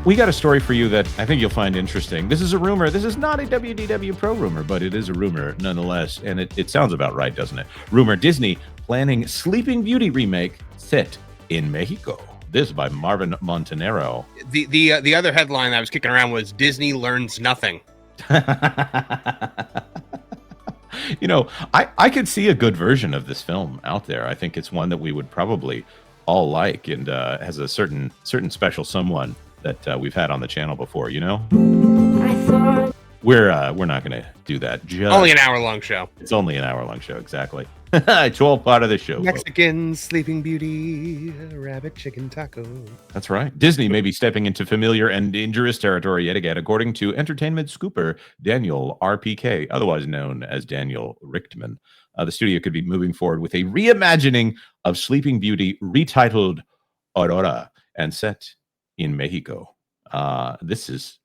We got a story for you that I think you'll find interesting. This is a rumor. This is not a WDW Pro rumor, but it is a rumor nonetheless. And it sounds about right, doesn't it? Rumor: Disney planning Sleeping Beauty remake set in Mexico. This by Marvin Montenaro. The other headline that was kicking around was Disney learns nothing. You know, I could see a good version of this film out there. I think it's one that we would probably all like, and has a certain special someone that we've had on the channel before. You know, we're not going to do that. Only an hour-long show. It's only an hour-long show, exactly. 12 part of the show. Mexican Sleeping Beauty, rabbit chicken taco. That's right. Disney may be stepping into familiar and dangerous territory yet again, according to entertainment scooper Daniel RPK, otherwise known as Daniel Richtman. The studio could be moving forward with a reimagining of Sleeping Beauty, retitled Aurora, and set in Mexico. This is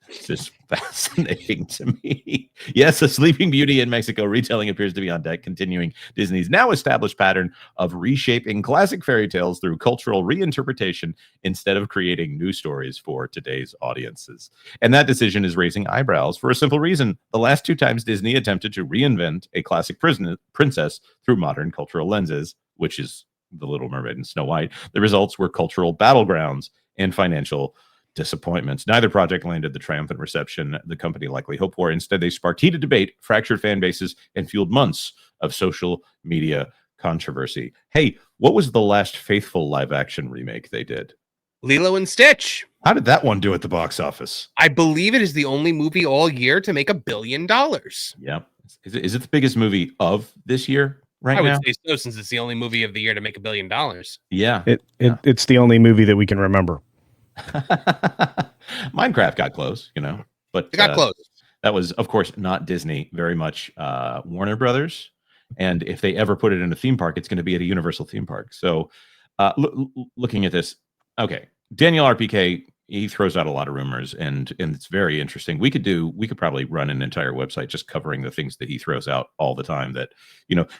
fascinating to me. Yes, a Sleeping Beauty in Mexico retelling appears to be on deck, continuing Disney's now established pattern of reshaping classic fairy tales through cultural reinterpretation instead of creating new stories for today's audiences. And that decision is raising eyebrows for a simple reason. The last two times Disney attempted to reinvent a classic princess through modern cultural lenses, which is The Little Mermaid and Snow White, the results were cultural battlegrounds and financial disappointments. Neither project landed the triumphant reception the company likely hoped for. Instead, they sparked heated debate, fractured fan bases, and fueled months of social media controversy. Hey, what was the last faithful live-action remake they did? Lilo and Stitch. How did that one do at the box office? I believe it is the only movie all year to make $1 billion. Yeah. Is it the biggest movie of this year right now? I would say so, since it's the only movie of the year to make $1 billion. Yeah. It's the only movie that we can remember. Minecraft got close, but it got close. That was, of course, not Disney, very much Warner Brothers. And if they ever put it in a theme park, it's going to be at a Universal theme park. So looking at this, okay, Daniel RPK, he throws out a lot of rumors, and it's very interesting. We could probably run an entire website just covering the things that he throws out all the time that,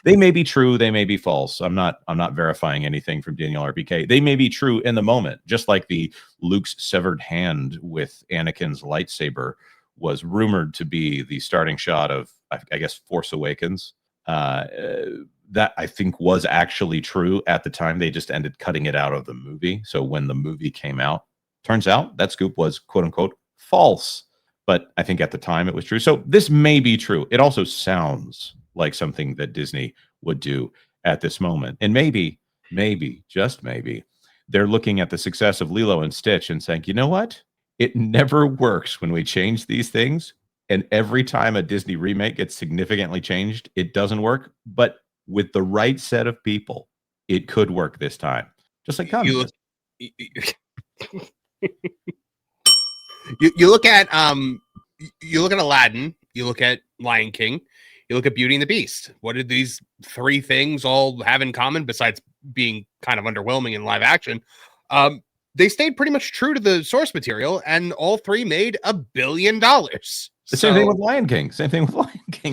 they may be true, they may be false. I'm not verifying anything from Daniel RPK. They may be true in the moment, just like the Luke's severed hand with Anakin's lightsaber was rumored to be the starting shot of, I guess, Force Awakens. That I think was actually true at the time. They just ended cutting it out of the movie. So when the movie came out, turns out that scoop was quote unquote false, but I think at the time it was true. So this may be true. It also sounds like something that Disney would do at this moment. And maybe, just maybe, they're looking at the success of Lilo and Stitch and saying, you know what? It never works when we change these things. And every time a Disney remake gets significantly changed, it doesn't work. But with the right set of people, it could work this time. Just like communism. You look at Aladdin, you look at Lion King, you look at Beauty and the Beast. What did these three things all have in common besides being kind of underwhelming in live action? They stayed pretty much true to the source material, and all three made $1 billion. Same thing with Lion King.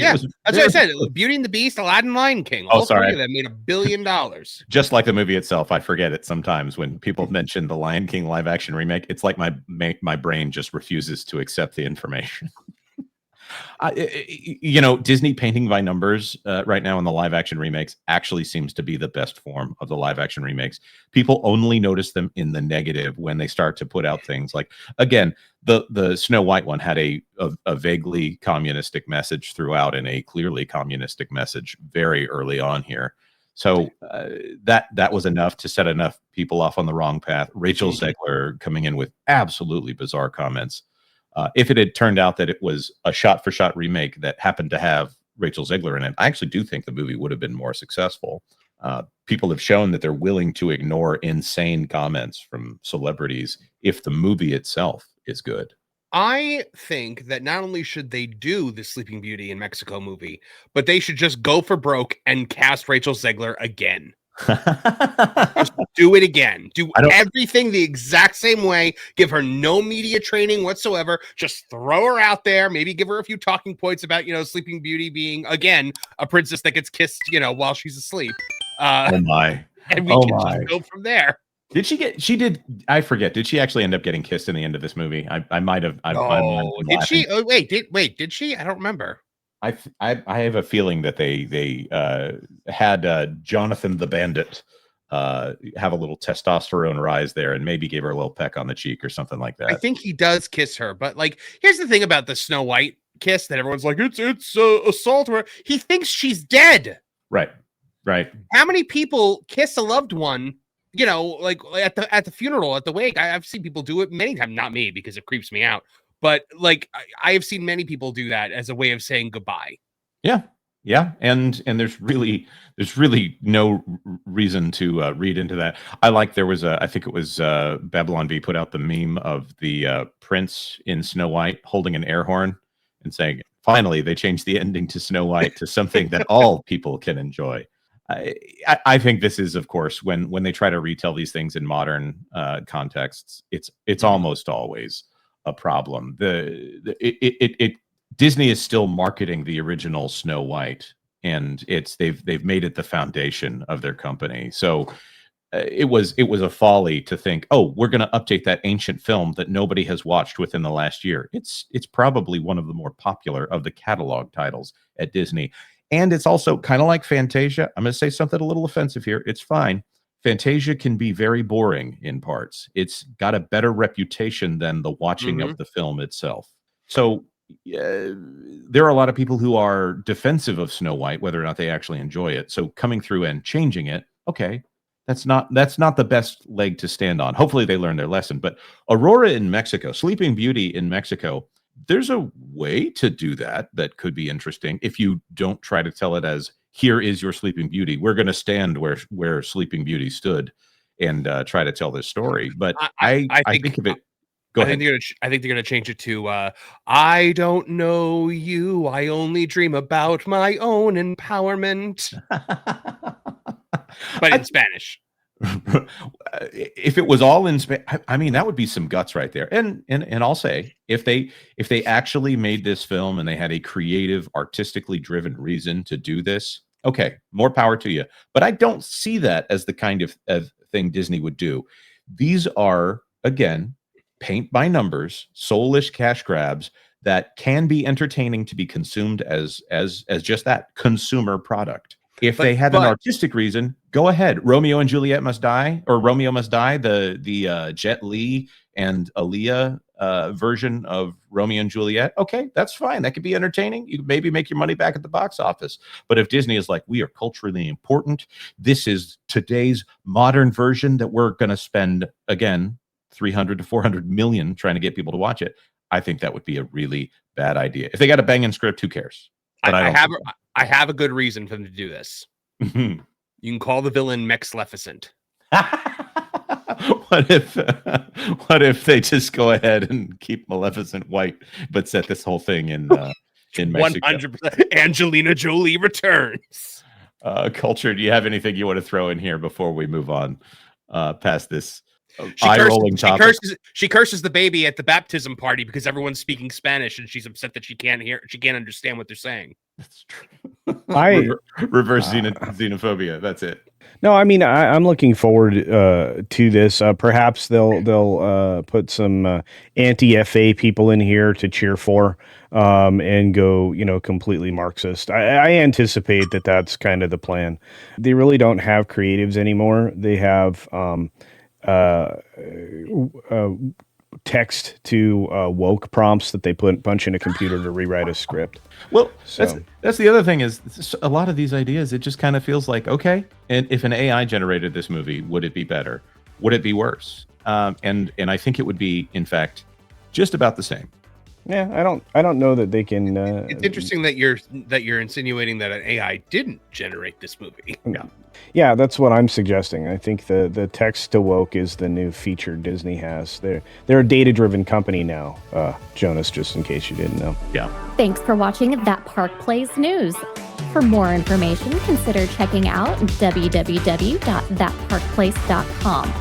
Yeah, that's what I said. Beauty and the Beast, Aladdin, Lion King. All three of them made $1 billion. Just like the movie itself. I forget it sometimes when people mention the Lion King live action remake. It's like my brain just refuses to accept the information. Disney painting by numbers right now in the live action remakes actually seems to be the best form of the live action remakes. People only notice them in the negative when they start to put out things like, again, the Snow White one had a vaguely communistic message throughout and a clearly communistic message very early on here. So that was enough to set enough people off on the wrong path. Rachel Zegler coming in with absolutely bizarre comments. If it had turned out that it was a shot-for-shot remake that happened to have Rachel Zegler in it, I actually do think the movie would have been more successful. People have shown that they're willing to ignore insane comments from celebrities if the movie itself is good. I think that not only should they do the Sleeping Beauty in Mexico movie, but they should just go for broke and cast Rachel Zegler again. Just do it again. Do everything the exact same way. Give her no media training whatsoever. Just throw her out there. Maybe give her a few talking points about, Sleeping Beauty being, again, a princess that gets kissed, while she's asleep. Oh my. And we can just go from there. Did she get? She did. I forget. Did she actually end up getting kissed in the end of this movie? I might have. I might have been Did she? laughing. Oh, did she? I don't remember. I have a feeling that they had Jonathan the Bandit have a little testosterone rise there and maybe gave her a little peck on the cheek or something like I that. think he does kiss her, but like, here's the thing about the Snow White kiss that everyone's like, it's assault. He thinks she's dead. Right. How many people kiss a loved one? You know, like at the funeral, at the wake. I've seen people do it many times. Not me, because it creeps me out. But like, I have seen many people do that as a way of saying goodbye. Yeah, and there's really no reason to read into that. I like there was I think it was Babylon V put out the meme of the prince in Snow White holding an air horn and saying, "Finally, they changed the ending to Snow White to something that all people can enjoy." I think this is, of course, when they try to retell these things in modern contexts, it's almost always a problem. Disney is still marketing the original Snow White, and they've made it the foundation of their company. So it was a folly to think, oh, we're going to update that ancient film that nobody has watched within the last year. It's probably one of the more popular of the catalog titles at Disney. And it's also kind of like Fantasia. I'm going to say something a little offensive here. It's fine. Fantasia can be very boring in parts. It's got a better reputation than the watching of the film itself. So there are a lot of people who are defensive of Snow White, whether or not they actually enjoy it. So coming through and changing it, okay, that's not the best leg to stand on. Hopefully they learn their lesson. But Aurora in Mexico, Sleeping Beauty in Mexico, there's a way to do that could be interesting if you don't try to tell it as, here is your Sleeping Beauty. We're going to stand where Sleeping Beauty stood and try to tell this story. But I think of it. Go ahead. I think they're gonna change it to I don't know you. I only dream about my own empowerment. But in Spanish. If it was all in Spanish, I mean, that would be some guts right there. And I'll say, if they actually made this film and they had a creative, artistically driven reason to do this, okay, more power to you. But I don't see that as the kind of thing Disney would do. These are, again, paint by numbers, soulish cash grabs that can be entertaining to be consumed as just that consumer product. If they had an artistic reason, go ahead. Romeo and Juliet Must Die, or Romeo Must Die, the Jet Li and Aaliyah version of Romeo and Juliet. Okay, that's fine. That could be entertaining. You could maybe make your money back at the box office. But if Disney is like, we are culturally important, this is today's modern version that we're going to spend, again, 300 to 400 million trying to get people to watch it, I think that would be a really bad idea. If they got a banging script, who cares? But I have a good reason for them to do this. You can call the villain Mexleficent. What if they just go ahead and keep Maleficent white, but set this whole thing in Mexico? 100%. Angelina Jolie returns. Culture, do you have anything you want to throw in here before we move on past this? She curses the baby at the baptism party because everyone's speaking Spanish and she's upset that she can't understand what they're saying. That's true. Reverse xenophobia. That's it. No, I mean, I'm looking forward to this. Perhaps they'll put some anti-FA people in here to cheer for and go, completely Marxist. I anticipate that that's kind of the plan. They really don't have creatives anymore. They have text to woke prompts that they punch in a computer to rewrite a script. Well, that's the other thing is a lot of these ideas, it just kind of feels like, okay, and if an AI generated this movie, would it be better? Would it be worse? And I think it would be, in fact, just about the same. Yeah, I don't know that they can. It's interesting that you're insinuating that an AI didn't generate this movie. Yeah, that's what I'm suggesting. I think the text to woke is the new feature Disney has. They're a data-driven company now. Jonas, just in case you didn't know. Yeah. Thanks for watching That Park Plays News. For more information, consider checking out www.thatparkplace.com.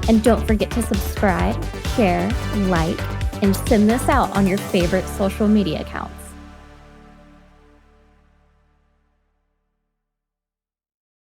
And don't forget to subscribe, share, like, and send this out on your favorite social media accounts.